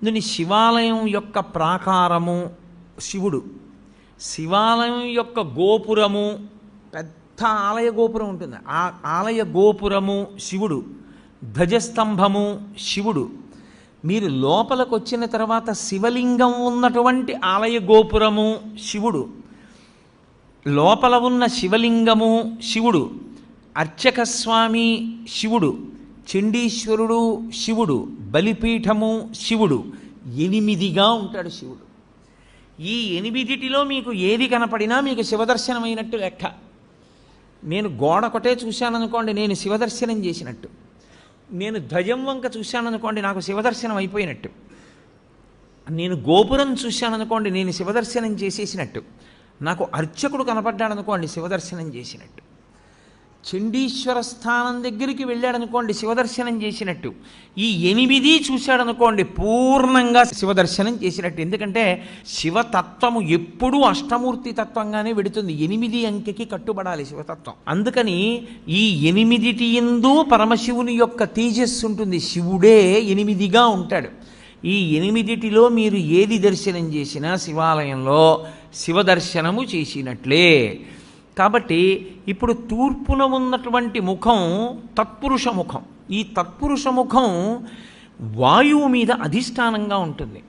దీని శివాలయం యొక్క ప్రాకారము శివుడు, శివాలయం యొక్క గోపురము పెద్ద ఆలయ గోపురం ఉంటుంది, ఆ ఆలయ గోపురము శివుడు, ధ్వజస్తంభము శివుడు. మీరు లోపలికి వచ్చిన తర్వాత శివలింగం ఉన్నటువంటి ఆలయ గోపురము శివుడు, లోపల ఉన్న శివలింగము శివుడు, అర్చక స్వామి శివుడు, చండీశ్వరుడు శివుడు, బలిపీఠము శివుడు. 8గా ఉంటాడు శివుడు. ఈ 8 మీకు ఏది కనపడినా మీకు శివదర్శనమైనట్టు లెక్క. నేను గోడకొటే చూశాననుకోండి, నేను శివదర్శనం చేసినట్టు. నేను ధ్వజం వంక చూశాననుకోండి, నాకు శివదర్శనం అయిపోయినట్టు. నేను గోపురం చూశాననుకోండి, నేను శివదర్శనం చేసేసినట్టు. నాకు అర్చకుడు కనపడ్డాడనుకోండి, శివదర్శనం చేసినట్టు. చండీశ్వర స్థానం దగ్గరికి వెళ్ళాడనుకోండి, శివదర్శనం చేసినట్టు. ఈ 8 చూశాడనుకోండి, పూర్ణంగా శివదర్శనం చేసినట్టు. ఎందుకంటే శివతత్వము ఎప్పుడూ అష్టమూర్తి తత్వంగానే వెడుతుంది. 8 అంకెకి కట్టుబడాలి శివతత్వం. అందుకని ఈ 8 యందు పరమశివుని యొక్క తేజస్సు ఉంటుంది. శివుడే 8గా ఉంటాడు. ఈ 8 మీరు ఏది దర్శనం చేసినా శివాలయంలో శివదర్శనము చేసినట్లే. కాబట్టి ఇప్పుడు తూర్పున ఉన్నటువంటి ముఖం తత్పురుష ముఖం. ఈ తత్పురుష ముఖం వాయువు మీద అధిష్టానంగా ఉంటుంది,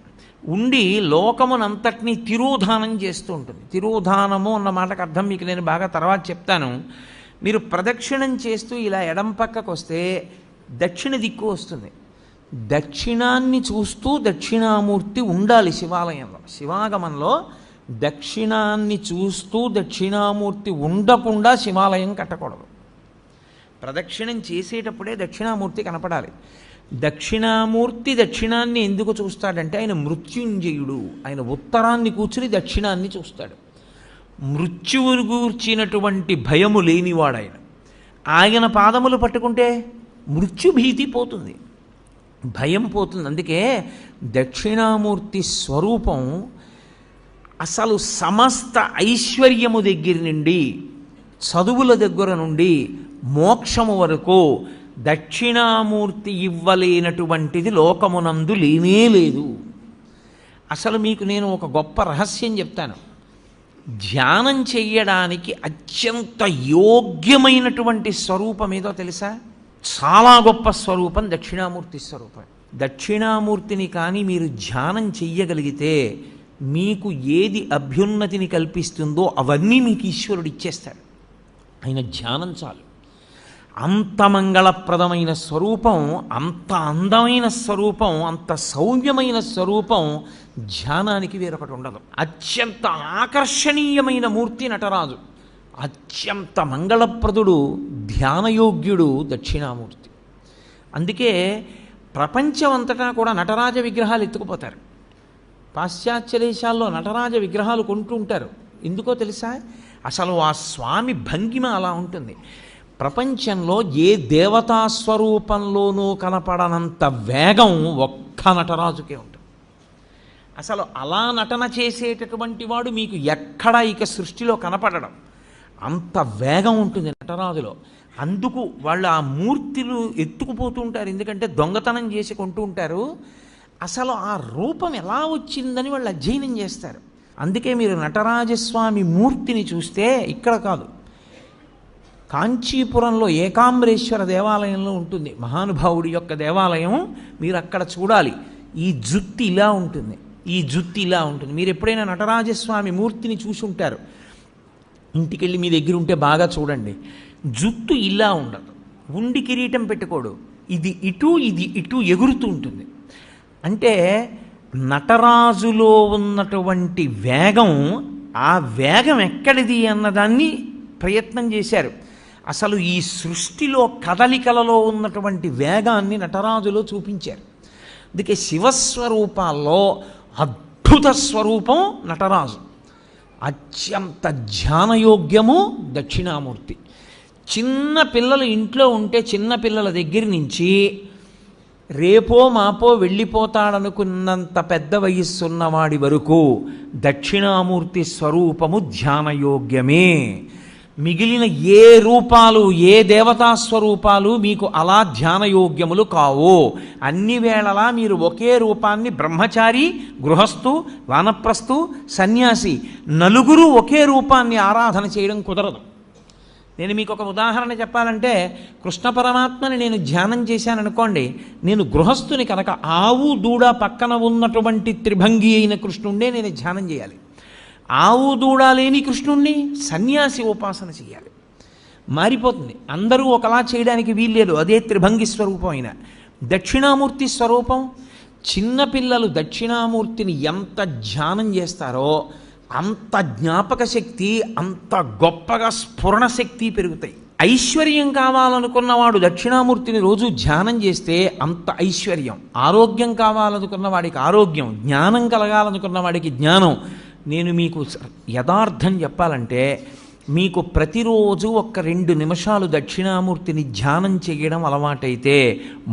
ఉండి లోకమునంతటినీ తిరోధానం చేస్తూ ఉంటుంది. తిరోధానము అన్న మాటకు అర్థం మీకు నేను బాగా తర్వాత చెప్తాను. మీరు ప్రదక్షిణం చేస్తూ ఇలా ఎడం పక్కకు వస్తే దక్షిణ దిక్కు వస్తుంది. దక్షిణాన్ని చూస్తూ దక్షిణామూర్తి ఉండాలి శివాలయంలో. శివాగమంలో దక్షిణాన్ని చూస్తూ దక్షిణామూర్తి ఉండకుండా శివాలయం కట్టకూడదు. ప్రదక్షిణం చేసేటప్పుడే దక్షిణామూర్తి కనపడాలి. దక్షిణామూర్తి దక్షిణాన్ని ఎందుకు చూస్తాడంటే ఆయన మృత్యుంజయుడు. ఆయన ఉత్తరాన్ని కూర్చుని దక్షిణాన్ని చూస్తాడు. మృత్యువును గూర్చినటువంటి భయము లేనివాడాయన. ఆయన పాదములు పట్టుకుంటే మృత్యుభీతి పోతుంది, భయం పోతుంది. అందుకే దక్షిణామూర్తి స్వరూపం అసలు సమస్త ఐశ్వర్యము దగ్గర నుండి, చదువుల దగ్గర నుండి, మోక్షము వరకు దక్షిణామూర్తి ఇవ్వలేనటువంటిది లోకమునందు లేనే లేదు. అసలు మీకు నేను ఒక గొప్ప రహస్యం చెప్తాను. ధ్యానం చెయ్యడానికి అత్యంత యోగ్యమైనటువంటి స్వరూపం ఏదో తెలుసా? చాలా గొప్ప స్వరూపం దక్షిణామూర్తి స్వరూపం. దక్షిణామూర్తిని కానీ మీరు ధ్యానం చెయ్యగలిగితే మీకు ఏది అభ్యున్నతిని కల్పిస్తుందో అవన్నీ మీకు ఈశ్వరుడు ఇచ్చేస్తాడు. ఆయన ధ్యానం చాలు. అంత మంగళప్రదమైన స్వరూపం, అంత అందమైన స్వరూపం, అంత సౌమ్యమైన స్వరూపం ధ్యానానికి వేరొకటి ఉండదు. అత్యంత ఆకర్షణీయమైన మూర్తి నటరాజు. అత్యంత మంగళప్రదుడు, ధ్యానయోగ్యుడు దక్షిణామూర్తి. అందుకే ప్రపంచం అంతటా కూడా నటరాజ విగ్రహాలు ఎత్తుకుపోతారు. పాశ్చాత్య దేశాల్లో నటరాజ విగ్రహాలు కొంటూ ఉంటారు. ఎందుకో తెలుసా? అసలు ఆ స్వామి భంగిమ అలా ఉంటుంది. ప్రపంచంలో ఏ దేవతా స్వరూపంలోనూ కనపడనంత వేగం ఒక్క నటరాజుకే ఉంటుంది. అసలు అలా నటన చేసేటటువంటి వాడు మీకు ఎక్కడా ఇక సృష్టిలో కనపడడం. అంత వేగం ఉంటుంది నటరాజులో. అందుకు వాళ్ళు ఆ మూర్తులు ఎత్తుకుపోతూ ఉంటారు. ఎందుకంటే దొంగతనం చేసి కొంటూ ఉంటారు. అసలు ఆ రూపం ఎలా వచ్చిందని వాళ్ళు అధ్యయనం చేస్తారు. అందుకే మీరు నటరాజస్వామి మూర్తిని చూస్తే ఇక్కడ కాదు, కాంచీపురంలో ఏకాంబరేశ్వర దేవాలయంలో ఉంటుంది మహానుభావుడి యొక్క దేవాలయం. మీరు అక్కడ చూడాలి. ఈ జుత్తి ఇలా ఉంటుంది, ఈ జుత్తి ఇలా ఉంటుంది. మీరు ఎప్పుడైనా నటరాజస్వామి మూర్తిని చూసి ఉంటారు. ఇంటికెళ్ళి మీ దగ్గర ఉంటే బాగా చూడండి. జుత్తు ఇలా ఉండదు, ఉండి కిరీటం పెట్టుకోడు, ఇది ఇటు ఇది ఇటు ఎగురుతూ ఉంటుంది. అంటే నటరాజులో ఉన్నటువంటి వేగం, ఆ వేగం ఎక్కడిది అన్నదాన్ని ప్రయత్నం చేశారు. అసలు ఈ సృష్టిలో కదలికలలో ఉన్నటువంటి వేగాన్ని నటరాజులో చూపించారు. అందుకే శివస్వరూపాల్లో అద్భుత స్వరూపం నటరాజు. అత్యంత ధ్యానయోగ్యము దక్షిణామూర్తి. చిన్న పిల్లలు ఇంట్లో ఉంటే చిన్న పిల్లల దగ్గర నుంచి రేపో మాపో వెళ్ళిపోతాడనుకున్నంత పెద్ద వయస్సున్నవాడి వరకు దక్షిణామూర్తి స్వరూపము ధ్యానయోగ్యమే. మిగిలిన ఏ రూపాలు, ఏ దేవతా స్వరూపాలు మీకు అలా ధ్యానయోగ్యములు కావు. అన్ని వేళలా మీరు ఒకే రూపాన్ని, బ్రహ్మచారి, గృహస్థు, వానప్రస్థు, సన్యాసి, నలుగురు ఒకే రూపాన్ని ఆరాధన చేయడం కుదరదు. నేను మీకు ఒక ఉదాహరణ చెప్పాలంటే, కృష్ణ పరమాత్మని నేను ధ్యానం చేశాననుకోండి, నేను గృహస్థుని కనుక ఆవు దూడ పక్కన ఉన్నటువంటి త్రిభంగి అయిన కృష్ణుండే నేను ధ్యానం చేయాలి. ఆవు దూడ లేని కృష్ణుణ్ణి సన్యాసి ఉపాసన చేయాలి. మారిపోతుంది. అందరూ ఒకలా చేయడానికి వీల్లేదు. అదే త్రిభంగి స్వరూపం అయిన దక్షిణామూర్తి స్వరూపం. చిన్నపిల్లలు దక్షిణామూర్తిని ఎంత ధ్యానం చేస్తారో అంత జ్ఞాపక శక్తి, అంత గొప్పగా స్ఫురణ శక్తి పెరుగుతాయి. ఐశ్వర్యం కావాలనుకున్నవాడు దక్షిణామూర్తిని రోజు ధ్యానం చేస్తే అంత ఐశ్వర్యం. ఆరోగ్యం కావాలనుకున్న వాడికి ఆరోగ్యం, జ్ఞానం కలగాలనుకున్న వాడికి జ్ఞానం. నేను మీకు యథార్థం చెప్పాలంటే, మీకు ప్రతిరోజు ఒక్క 2 నిమిషాలు దక్షిణామూర్తిని ధ్యానం చేయడం అలవాటైతే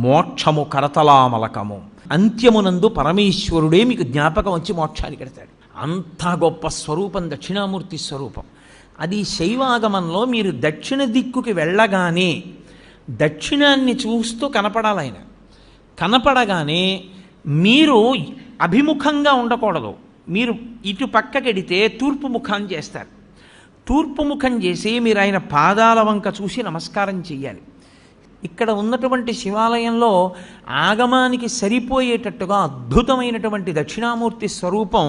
మోక్షము కరతలామలకము. అంత్యమునందు పరమేశ్వరుడే మీకు జ్ఞాపకం వచ్చి మోక్షానికి పెడతాడు. అంత గొప్ప స్వరూపం దక్షిణామూర్తి స్వరూపం. అది శైవాగమంలో మీరు దక్షిణ దిక్కుకి వెళ్ళగానే దక్షిణాన్ని చూస్తూ కనపడాలి. ఆయన కనపడగానే మీరు అభిముఖంగా ఉండకూడదు. మీరు ఇటు పక్కకెడితే తూర్పు ముఖం చేస్తారు. తూర్పు ముఖం చేసి మీరు ఆయన పాదాల వంక చూసి నమస్కారం చెయ్యాలి. ఇక్కడ ఉన్నటువంటి శివాలయంలో ఆగమానికి సరిపోయేటట్టుగా అద్భుతమైనటువంటి దక్షిణామూర్తి స్వరూపం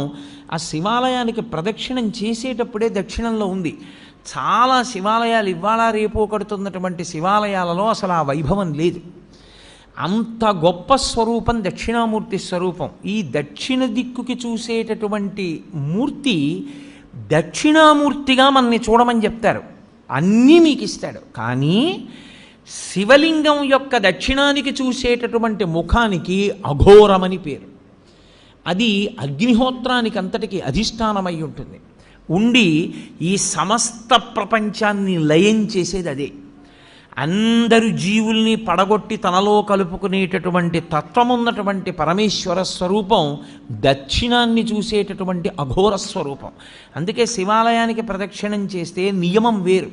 ఆ శివాలయానికి ప్రదక్షిణం చేసేటప్పుడే దక్షిణంలో ఉంది. చాలా శివాలయాలు ఇవాళ రేపు కడుతున్నటువంటి శివాలయాలలో అసలు ఆ వైభవం లేదు. అంత గొప్ప స్వరూపం దక్షిణామూర్తి స్వరూపం. ఈ దక్షిణ దిక్కుకి చూసేటటువంటి మూర్తి దక్షిణామూర్తిగా మనని చూడమని చెప్తారు. అన్నీ మీకు ఇస్తాడు. కానీ శివలింగం యొక్క దక్షిణానికి చూసేటటువంటి ముఖానికి అఘోరమని పేరు. అది అగ్నిహోత్రానికి అంతటికి అధిష్టానమై ఉంటుంది. ఉండి ఈ సమస్త ప్రపంచాన్ని లయం చేసేది అదే. అందరు జీవుల్ని పడగొట్టి తనలో కలుపుకునేటటువంటి తత్వమున్నటువంటి పరమేశ్వర స్వరూపం దక్షిణాన్ని చూసేటటువంటి అఘోర స్వరూపం. అందుకే శివాలయానికి ప్రదక్షిణం చేస్తే నియమం వేరు.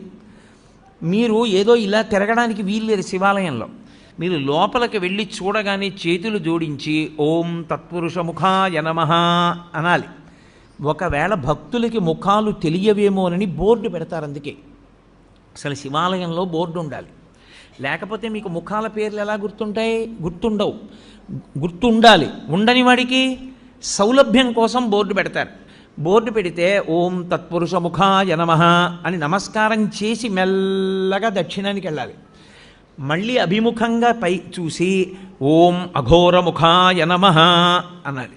మీరు ఏదో ఇలా తిరగడానికి వీల్లేదు. శివాలయంలో మీరు లోపలికి వెళ్ళి చూడగానే చేతులు జోడించి ఓం తత్పురుషముఖాయ నమః అనాలి. ఒకవేళ భక్తులకి ముఖాలు తెలియవేమోనని బోర్డు పెడతారు. అందుకే అసలు శివాలయంలో బోర్డు ఉండాలి. లేకపోతే మీకు ముఖాల పేర్లు ఎలా గుర్తుంటాయి? గుర్తుండవు. గుర్తుండాలి. ఉండని వాడికి సౌలభ్యం కోసం బోర్డు పెడతారు. బోర్డు పెడితే ఓం తత్పురుషముఖాయ నమః అని నమస్కారం చేసి మెల్లగా దక్షిణానికి వెళ్ళాలి. మళ్ళీ అభిముఖంగా పై చూసి ఓం అఘోరముఖాయ నమః అనాలి.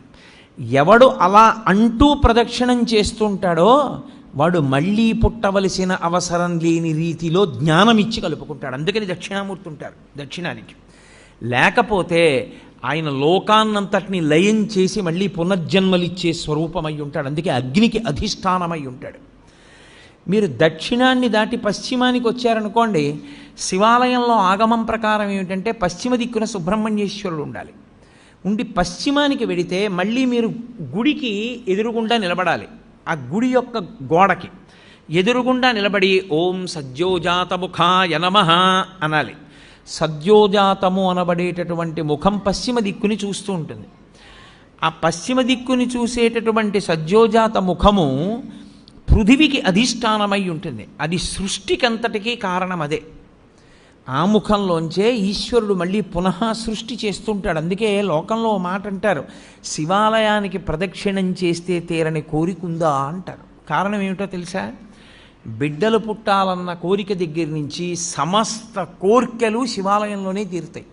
ఎవడు అలా అంటూ ప్రదక్షిణం చేస్తుంటాడో వాడు మళ్ళీ పుట్టవలసిన అవసరం లేని రీతిలో జ్ఞానమిచ్చి కలుపుకుంటాడు. అందుకని దక్షిణామూర్తి ఉంటారు దక్షిణానికి. లేకపోతే ఆయన లోకాన్నంతటిని లయం చేసి మళ్ళీ పునర్జన్మలిచ్చే స్వరూపమై ఉంటాడు. అందుకే అగ్నికి అధిష్టానమై ఉంటాడు. మీరు దక్షిణాన్ని దాటి పశ్చిమానికి వచ్చారనుకోండి, శివాలయంలో ఆగమం ప్రకారం ఏమిటంటే పశ్చిమ దిక్కున సుబ్రహ్మణ్యేశ్వరుడు ఉండాలి. ఉండి పశ్చిమానికి వెడితే మళ్ళీ మీరు గుడికి ఎదురుగుండా నిలబడాలి. ఆ గుడి యొక్క గోడకి ఎదురుగుండా నిలబడి ఓం సద్యోజాతముఖాయ నమః అనాలి. సద్యోజాతము అనబడేటటువంటి ముఖం పశ్చిమ దిక్కుని చూస్తూ ఉంటుంది. ఆ పశ్చిమ దిక్కుని చూసేటటువంటి సద్యోజాత ముఖము పృథివికి అధిష్టానమై ఉంటుంది. అది సృష్టికంతటికీ కారణం అదే. ఆ ముఖంలోంచే ఈశ్వరుడు మళ్ళీ పునః సృష్టి చేస్తుంటాడు. అందుకే లోకంలో మాట అంటారు, శివాలయానికి ప్రదక్షిణం చేస్తే తీరని కోరికుందా అంటారు. కారణం ఏమిటో తెలుసా? బిడ్డలు పుట్టాలన్న కోరిక దగ్గర నుంచి సమస్త కోర్కెలు శివాలయంలోనే తీరుతాయి.